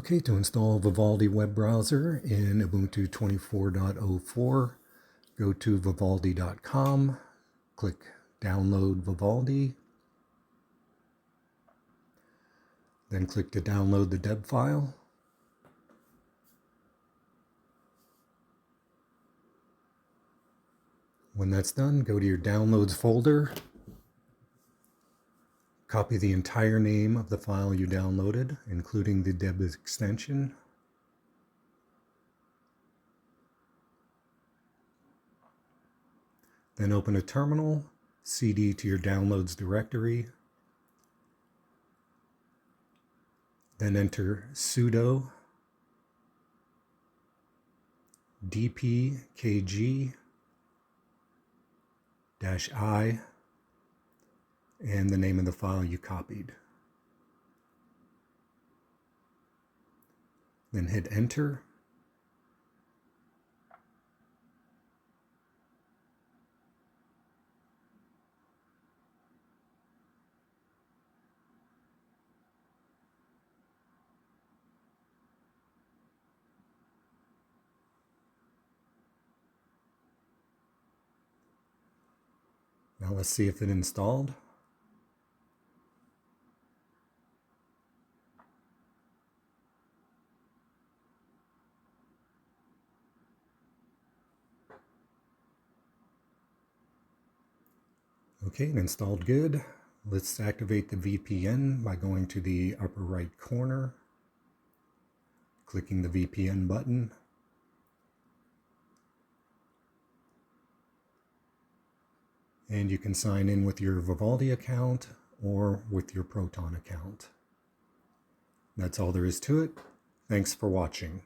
Okay, to install Vivaldi Web Browser in Ubuntu 24.04, go to vivaldi.com, click Download Vivaldi, then click to download the deb file. When that's done, go to your Downloads folder, copy the entire name of the file you downloaded, including the deb extension. Then open a terminal, cd to your downloads directory, then enter sudo dpkg-i and the name of the file you copied. Then hit enter. Now let's see if it installed. Okay, it installed good. Let's activate the VPN by going to the upper right corner, clicking the VPN button. And you can sign in with your Vivaldi account or with your Proton account. That's all there is to it. Thanks for watching.